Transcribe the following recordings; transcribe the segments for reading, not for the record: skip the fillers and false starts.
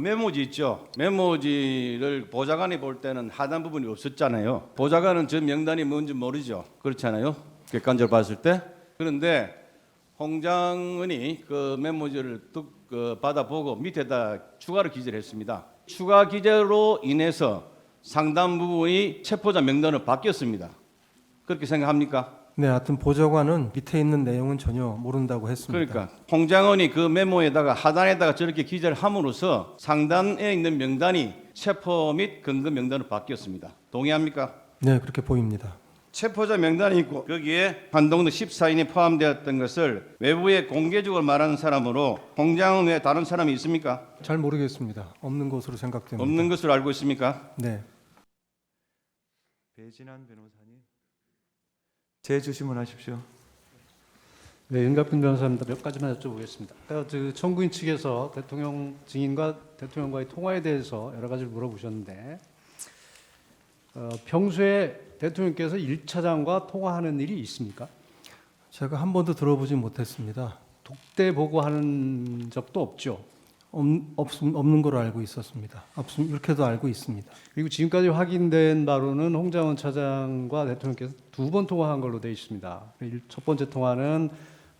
메모지 있죠. 메모지를 보좌관이 볼 때는 하단 부분이 없었잖아요. 보좌관은 저 명단이 뭔지 모르죠. 그렇잖아요. 객관적으로 봤을 때. 그런데 홍 장관이 그 메모지를 받아보고 밑에다 추가로 기재를 했습니다. 추가 기재로 인해서 상당 부분이 체포자 명단으로 바뀌었습니다. 그렇게 생각합니까? 네, 하여튼 보좌관은 밑에 있는 내용은 전혀 모른다고 했습니다. 그러니까 홍 장관이 그 메모에다가 하단에다가 저렇게 기재를 함으로써 상단에 있는 명단이 체포 및 근거 명단으로 바뀌었습니다. 동의합니까? 네, 그렇게 보입니다. 체포자 명단이 있고 거기에 한동덕 14인이 포함되었던 것을 외부에 공개적으로 말하는 사람으로 홍 장관 외에 다른 사람이 있습니까? 잘 모르겠습니다. 없는 것으로 생각됩니다. 없는 것으로 알고 있습니까? 네. 배진환 변호사님, 재주시문하십시오. 네, 윤갑근 변호사입니다. 몇 가지만 여쭤보겠습니다. 청구인 측에서 대통령 증인과 대통령과의 통화에 대해서 여러 가지를 물어보셨는데 평소에 대통령께서 1차장과 통화하는 일이 있습니까? 제가 한 번도 들어보지 못했습니다. 독대 보고하는 적도 없죠. 없는 걸로 알고 있었습니다. 이렇게도 알고 있습니다. 그리고 지금까지 확인된 바로는 홍장원 차장과 대통령께서 2번 통화한 걸로 되어 있습니다. 첫 번째 통화는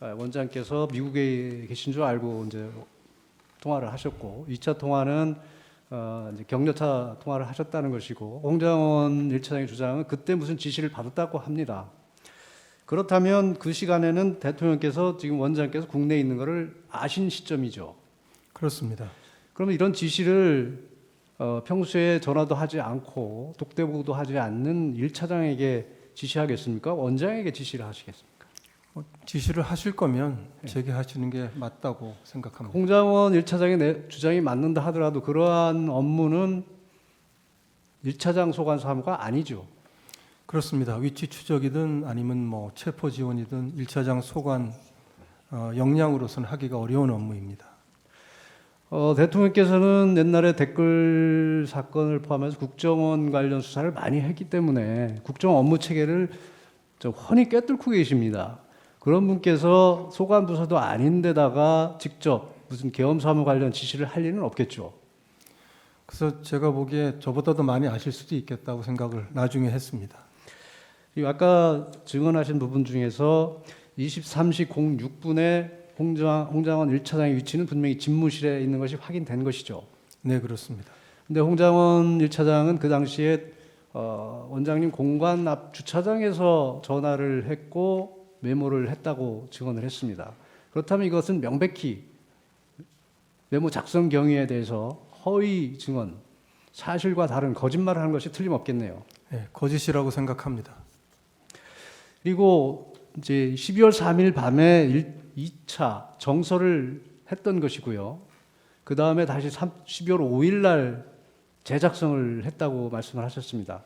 원장께서 미국에 계신 줄 알고 이제 통화를 하셨고, 2차 통화는 이제 격려차 통화를 하셨다는 것이고, 홍장원 1차장의 주장은 그때 무슨 지시를 받았다고 합니다. 그렇다면 그 시간에는 대통령께서 지금 원장께서 국내에 있는 것을 아신 시점이죠. 그렇습니다. 그러면 이런 지시를 평소에 전화도 하지 않고 독대보고도 하지 않는 1차장에게 지시하겠습니까? 원장에게 지시를 하시겠습니까? 지시를 하실 거면 제게 하시는 게 맞다고 생각합니다. 홍장원 1차장의 주장이 맞는다 하더라도 그러한 업무는 1차장 소관 사무가 아니죠. 그렇습니다. 위치 추적이든 아니면 뭐 체포 지원이든 1차장 소관 역량으로서는 하기가 어려운 업무입니다. 대통령께서는 옛날에 댓글 사건을 포함해서 국정원 관련 수사를 많이 했기 때문에 국정 업무 체계를 훤히 꿰뚫고 계십니다. 그런 분께서 소관 부서도 아닌데다가 직접 무슨 계엄 사무 관련 지시를 할 리는 없겠죠. 그래서 제가 보기에 저보다도 많이 아실 수도 있겠다고 생각을 나중에 했습니다. 그리고 아까 증언하신 부분 중에서 23시 06분에 홍장원 1차장의 위치는 분명히 집무실에 있는 것이 확인된 것이죠. 네, 그렇습니다. 근데 홍장원 1차장은 그 당시에 원장님 공관 앞 주차장에서 전화를 했고 메모를 했다고 증언을 했습니다. 그렇다면 이것은 명백히 메모 작성 경위에 대해서 허위 증언, 사실과 다른 거짓말을 하는 것이 틀림없겠네요. 네, 거짓이라고 생각합니다. 그리고 이제 12월 3일 밤에 2차 정서를 했던 것이고요. 그 다음에 다시 12월 5일 날 재작성을 했다고 말씀을 하셨습니다.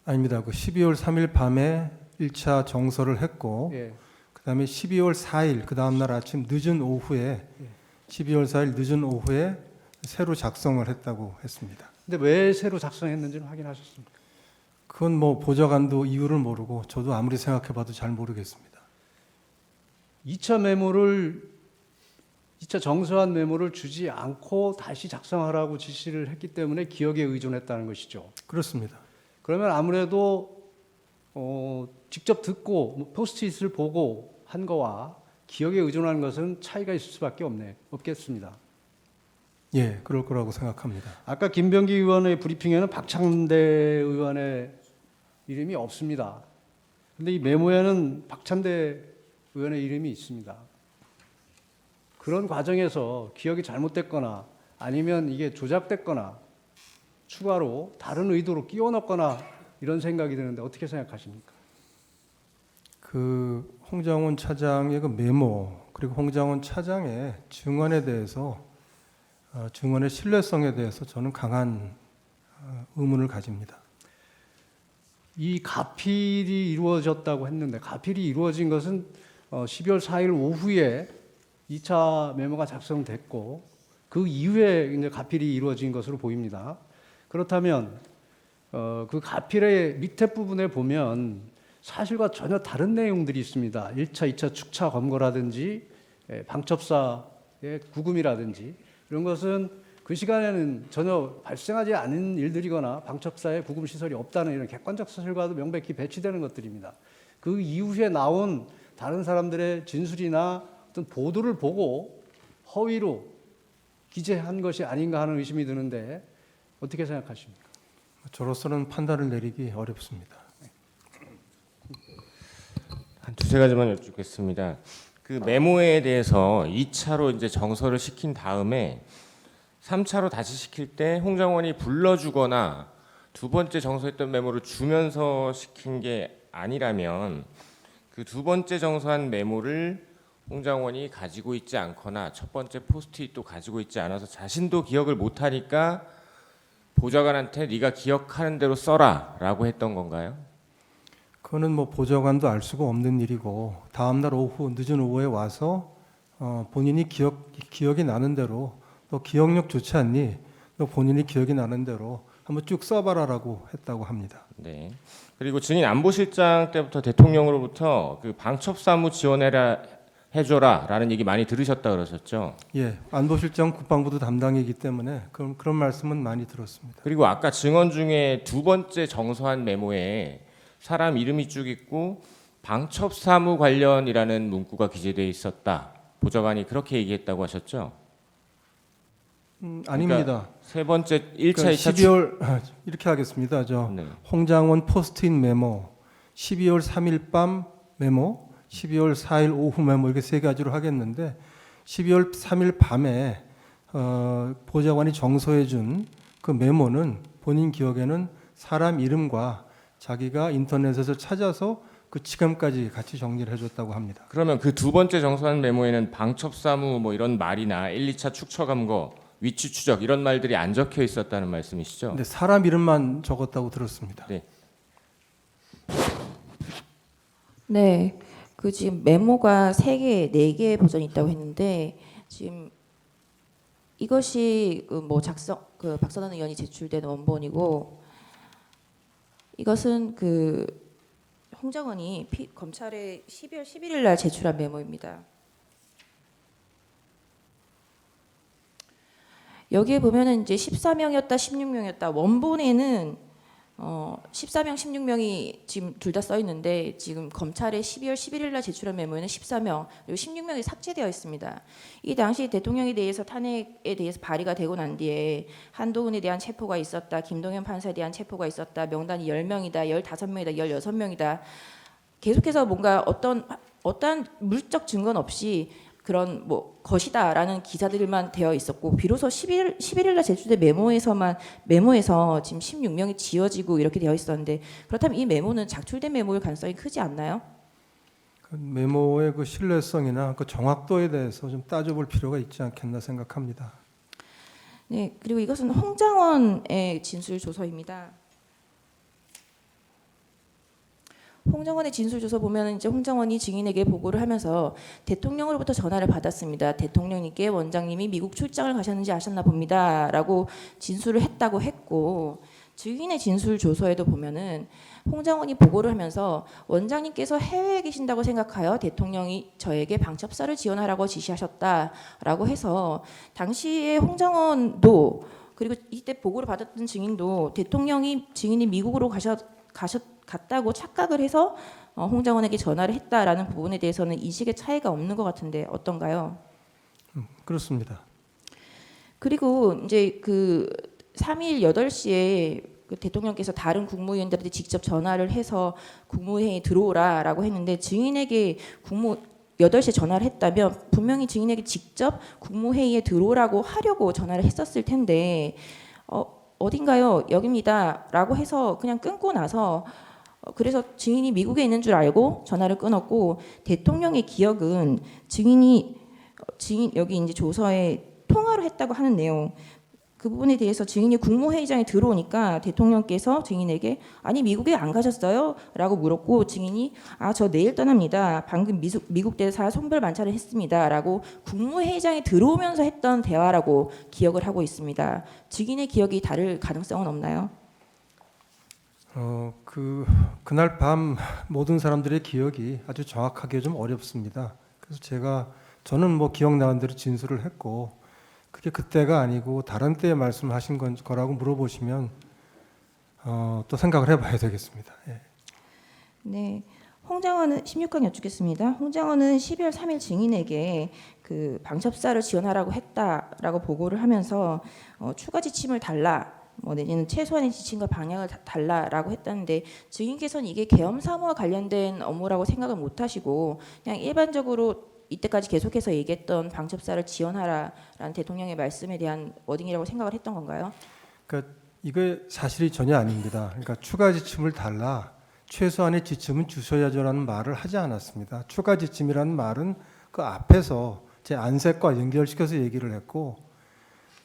아닙니다. 그 12월 3일 밤에 1차 정서를 했고 예. 그다음에 12월 4일 그 다음 날 아침 늦은 오후에 12월 4일 늦은 오후에 새로 작성을 했다고 했습니다. 근데 왜 새로 작성했는지는 확인하셨습니까? 그건 뭐 보좌관도 이유를 모르고 저도 아무리 생각해봐도 잘 모르겠습니다. 2차 정서한 메모를 주지 않고 다시 작성하라고 지시를 했기 때문에 기억에 의존했다는 것이죠. 그렇습니다. 그러면 아무래도 직접 듣고 포스트잇을 보고 한 거와 기억에 의존하는 것은 차이가 있을 수밖에 없겠습니다. 예, 그럴 거라고 생각합니다. 아까 김병기 의원의 브리핑에는 박창대 의원의 이름이 없습니다. 그런데 이 메모에는 박창대 의원의 이름이 있습니다. 그런 과정에서 기억이 잘못됐거나 아니면 이게 조작됐거나 추가로 다른 의도로 끼워 넣거나 이런 생각이 드는데 어떻게 생각하십니까? 그 홍장원 차장의 그 메모 그리고 홍장원 차장의 증언에 대해서 증언의 신뢰성에 대해서 저는 강한 의문을 가집니다. 이 가필이 이루어졌다고 했는데 가필이 이루어진 것은 12월 4일 오후에 2차 메모가 작성됐고 그 이후에 이제 가필이 이루어진 것으로 보입니다. 그렇다면 그 가필의 밑에 부분에 보면 사실과 전혀 다른 내용들이 있습니다. 1차, 2차 축차 검거라든지 방첩사의 구금이라든지 이런 것은 그 시간에는 전혀 발생하지 않은 일들이거나 방첩사에 구금 시설이 없다는 이런 객관적 사실과도 명백히 배치되는 것들입니다. 그 이후에 나온 다른 사람들의 진술이나 어떤 보도를 보고 허위로 기재한 것이 아닌가 하는 의심이 드는데 어떻게 생각하십니까? 저로서는 판단을 내리기 어렵습니다. 한 두세 가지만 여쭙겠습니다. 그 메모에 대해서 2차로 이제 정서를 시킨 다음에 3차로 다시 시킬 때 홍장원이 불러주거나 두 번째 정서했던 메모를 주면서 시킨 게 아니라면 그 두 번째 정서한 메모를 홍장원이 가지고 있지 않거나 첫 번째 포스트잇도 가지고 있지 않아서 자신도 기억을 못하니까 보좌관한테 네가 기억하는 대로 써라라고 했던 건가요? 그거는 뭐 보좌관도 알 수가 없는 일이고 다음 날 오후 늦은 오후에 와서 본인이 기억이 나는 대로 너 기억력 좋지 않니? 너 본인이 기억이 나는 대로 한번 쭉 써봐라라고 했다고 합니다. 네. 그리고 증인 안보실장 때부터 대통령으로부터 그 방첩사무 지원해라 해줘라라는 얘기 많이 들으셨다 그러셨죠? 예, 안보실장 국방부도 담당이기 때문에 그런 말씀은 많이 들었습니다. 그리고 아까 증언 중에 두 번째 정서한 메모에 사람 이름이 쭉 있고 방첩사무 관련이라는 문구가 기재되어 있었다. 보좌관이 그렇게 얘기했다고 하셨죠? 아닙니다. 세 번째 1차, 그러니까 2차 12월 이렇게 하겠습니다. 네. 홍장원 포스트잇 메모, 12월 3일 밤 메모, 12월 4일 오후 메모 이렇게 세 가지로 하겠는데 12월 3일 밤에 보좌관이 정서해 준 그 메모는 본인 기억에는 사람 이름과 자기가 인터넷에서 찾아서 그 지금까지 같이 정리를 해줬다고 합니다. 그러면 그 두 번째 정서한 메모에는 방첩사무 뭐 이런 말이나 1, 2차 축처감거, 위치 추적 이런 말들이 안 적혀 있었다는 말씀이시죠? 근데 사람 이름만 적었다고 들었습니다. 네. 네, 그 지금 메모가 3개, 4개의 버전이 있다고 했는데 지금 이것이 뭐 그 박선원 의원이 제출된 원본이고 이것은 그 홍장원이 검찰에 12월 11일 날 제출한 메모입니다. 여기에 보면은 이제 14명이었다, 16명이었다. 원본에는 14명, 16명이 지금 둘 다 써 있는데 지금 검찰에 12월 11일 날 제출한 메모에는 14명 그리고 16명이 삭제되어 있습니다. 이 당시 대통령에 대해서 탄핵에 대해서 발의가 되고 난 뒤에 한동훈에 대한 체포가 있었다, 김동연 판사에 대한 체포가 있었다, 명단이 10명이다, 15명이다, 16명이다. 계속해서 뭔가 어떠한 물적 증거는 없이 그런 뭐 것이다라는 기사들만 되어 있었고 비로소 11일 날 제출된 메모에서 지금 16명이 지워지고 이렇게 되어 있었는데 그렇다면 이 메모는 작출된 메모일 가능성이 크지 않나요? 그 메모의 그 신뢰성이나 그 정확도에 대해서 좀 따져볼 필요가 있지 않겠나 생각합니다. 네, 그리고 이것은 홍장원의 진술 조서입니다. 홍장원의 진술 조서 보면 이제 홍장원이 증인에게 보고를 하면서 대통령으로부터 전화를 받았습니다. 대통령님께 원장님이 미국 출장을 가셨는지 아셨나 봅니다라고 진술을 했다고 했고 증인의 진술 조서에도 보면은 홍장원이 보고를 하면서 원장님께서 해외에 계신다고 생각하여 대통령이 저에게 방첩사를 지원하라고 지시하셨다라고 해서 당시에 홍장원도 그리고 이때 보고를 받았던 증인도 증인이 미국으로 갔다고 착각을 해서 홍장원에게 전화를 했다라는 부분에 대해서는 인식의 차이가 없는 것 같은데 어떤가요? 그렇습니다. 그리고 이제 그 3일 8시에 그 대통령께서 다른 국무위원들한테 직접 전화를 해서 국무회의에 들어오라라고 했는데 증인에게 8시에 전화를 했다면 분명히 증인에게 직접 국무회의에 들어오라고 하려고 전화를 했었을 텐데 어딘가요? 여기입니다라고 해서 그냥 끊고 나서 그래서 증인이 미국에 있는 줄 알고 전화를 끊었고 대통령의 기억은 증인 여기 이제 조서에 통화를 했다고 하는 내용 그 부분에 대해서 증인이 국무회의장에 들어오니까 대통령께서 증인에게 아니 미국에 안 가셨어요? 라고 물었고 증인이 저 내일 떠납니다. 방금 미국 대사 손별 만찬을 했습니다. 라고 국무회의장에 들어오면서 했던 대화라고 기억을 하고 있습니다. 증인의 기억이 다를 가능성은 없나요? 그날 밤 모든 사람들의 기억이 아주 정확하게 좀 어렵습니다. 그래서 저는 뭐 기억나는 대로 진술을 했고 그게 그때가 아니고 다른 때에 말씀하신 거라고 물어보시면 또 생각을 해봐야 되겠습니다. 예. 네. 홍장원은 16강 여쭙겠습니다. 홍장원은 12월 3일 증인에게 그 방첩사를 지원하라고 했다라고 보고를 하면서 추가 지침을 달라, 내지는 최소한의 지침과 방향을 달라라고 했다는데 증인께서는 이게 계엄 사무와 관련된 업무라고 생각을 못하시고 그냥 일반적으로 이때까지 계속해서 얘기했던 방첩사를 지원하라라는 대통령의 말씀에 대한 워딩이라고 생각을 했던 건가요? 그러니까 이게 사실이 전혀 아닙니다. 그러니까 추가 지침을 달라, 최소한의 지침은 주셔야죠라는 말을 하지 않았습니다. 추가 지침이라는 말은 그 앞에서 제 안색과 연결시켜서 얘기를 했고,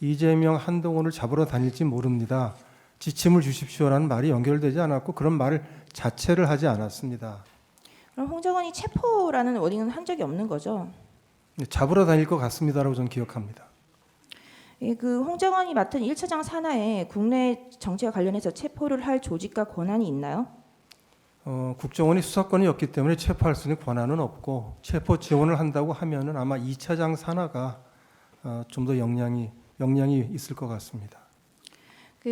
이재명, 한동훈을 잡으러 다닐지 모릅니다. 지침을 주십시오라는 말이 연결되지 않았고 그런 말을 자체를 하지 않았습니다. 그럼 홍장원이 체포라는 워딩은 한 적이 없는 거죠? 잡으러 다닐 것 같습니다라고 저는 기억합니다. 예, 그 홍장원이 맡은 1차장 산하에 국내 정치와 관련해서 체포를 할 조직과 권한이 있나요? 국정원이 수사권이 없기 때문에 체포할 수 있는 권한은 없고, 체포 지원을 한다고 하면은 아마 2차장 산하가 좀 더 역량이 있을 것 같습니다.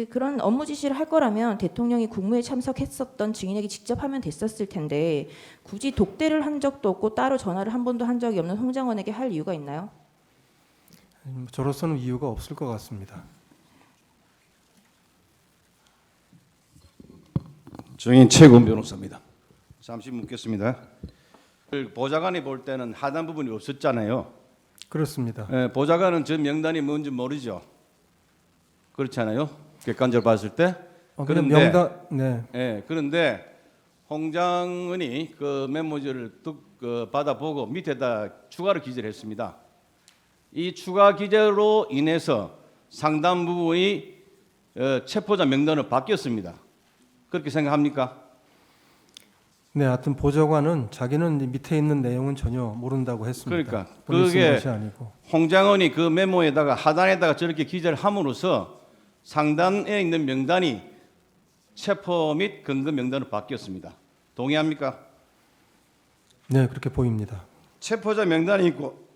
그런 업무 지시를 할 거라면 대통령이 국무에 참석했었던 증인에게 직접 하면 됐었을 텐데 굳이 독대를 한 적도 없고 따로 전화를 한 번도 한 적이 없는 홍장원에게 할 이유가 있나요? 저로서는 이유가 없을 것 같습니다. 증인 최군 변호사입니다. 잠시 묻겠습니다. 보좌관이 볼 때는 하단 부분이 없었잖아요. 그렇습니다. 예, 보좌관은 저 명단이 뭔지 모르죠. 그렇잖아요. 객관적으로 봤을 때. 그런데 그런데 홍장은이 그 메모지를 받아보고 밑에다 추가로 기재를 했습니다. 이 추가 기재로 인해서 상당 부분이 체포자 명단으로 바뀌었습니다. 그렇게 생각합니까? 네, 하여튼 보좌관은 자기는 밑에 있는 내용은 전혀 모른다고 했습니다. 그러니까 본인이 쓴 그게 것이 아니고. 홍장은이 그 메모에다가 하단에다가 저렇게 기재를 함으로써 상단에 있는 명단이 체포 및 근거 명단으로 바뀌었습니다. 동의합니까? 네, 그렇게 보입니다. 체포자 명단이 있고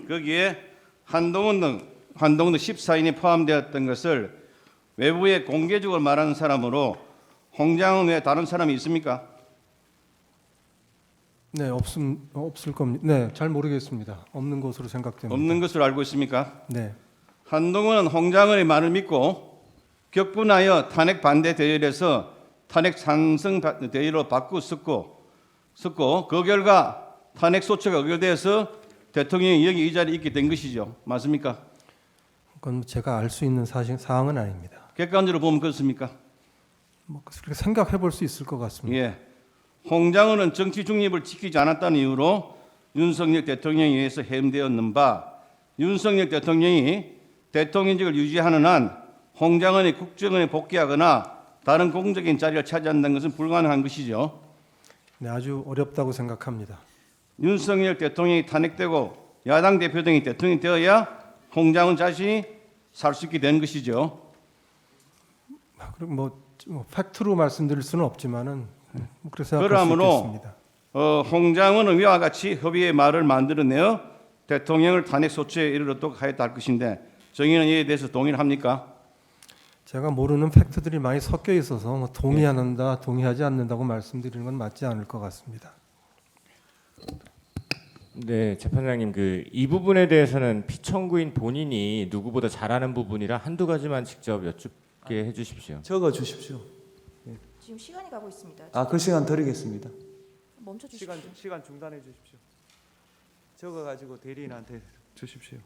거기에 한동훈 등 14인이 포함되었던 것을 외부에 공개적으로 말하는 사람으로 홍장은 외에 다른 사람이 있습니까? 네, 없을 겁니다. 네, 잘 모르겠습니다. 없는 것으로 생각됩니다. 없는 것으로 알고 있습니까? 네, 한동훈은 홍장은의 말을 믿고 격분하여 탄핵 반대 대열에서 탄핵 찬성 대열로 바꾸었고 그 결과 탄핵 소추가 의결돼서 대통령이 여기 이 자리에 있게 된 것이죠. 맞습니까? 그건 제가 알 수 있는 사항은 아닙니다. 객관적으로 보면 그렇습니까? 그렇게 생각해 볼 수 있을 것 같습니다. 예. 홍장은은 정치 중립을 지키지 않았다는 이유로 윤석열 대통령에 의해서 해임되었는 바, 윤석열 대통령이 대통령직을 유지하는 한 홍장은이 국정원에 복귀하거나 다른 공적인 자리를 차지한다는 것은 불가능한 것이죠. 네, 아주 어렵다고 생각합니다. 윤석열 대통령이 탄핵되고 야당 대표 등이 대통령이 되어야 홍장은 자신이 살 수 있게 되는 것이죠. 그리고 뭐 팩트로 말씀드릴 수는 없지만은 그렇게 생각할 그러므로 수 있겠습니다. 홍장은은 위와 같이 협의의 말을 만들어내어 대통령을 탄핵 소추에 이르도록 하였다 할 것인데 정의는 이에 대해서 동의를 합니까? 제가 모르는 팩트들이 많이 섞여 있어서 동의한다, 동의하지 않는다고 말씀드리는 건 맞지 않을 것 같습니다. 네, 재판장님 이 부분에 대해서는 피청구인 본인이 누구보다 잘 아는 부분이라 한두 가지만 직접 여쭙게 해 주십시오. 적어 주십시오. 지금 시간이 가고 있습니다. 그 시간 드리겠습니다. 멈춰 주십시오. 시간 중단해 주십시오. 적어 가지고 대리인한테 주십시오.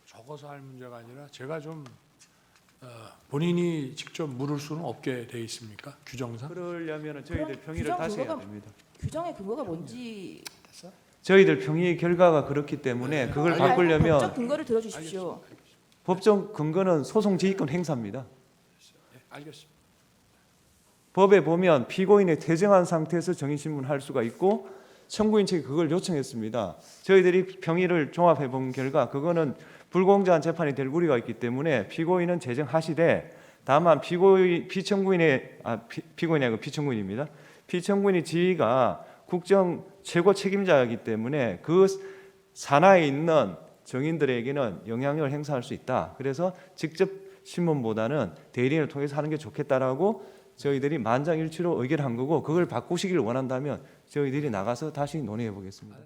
적어서 할 문제가 아니라 제가 좀 본인이 직접 물을 수는 없게 돼 있습니까? 규정상? 그러려면 저희들 그럼 평의를 규정 다시 해야 근거가 됩니다. 규정의 근거가 뭔지 저희들 평의 결과가 그렇기 때문에 그걸 아니, 바꾸려면 법적 근거를 들어주십시오. 법정 근거는 소송 지휘권 행사입니다. 네, 알겠습니다. 법에 보면 피고인의 퇴정한 상태에서 정인신문할 수가 있고 청구인 측이 그걸 요청했습니다. 저희들이 평의를 종합해 본 결과 그거는 불공정한 재판이 될 우려가 있기 때문에 피고인은 제정하시되 다만 피청구인의 피청구인의 지위가 국정 최고 책임자이기 때문에 그 산하에 있는 정인들에게는 영향력을 행사할 수 있다. 그래서 직접 신문보다는 대리인을 통해서 하는 게 좋겠다라고 저희들이 만장일치로 의결한 거고, 그걸 바꾸시길 원한다면 저희들이 나가서 다시 논의해 보겠습니다.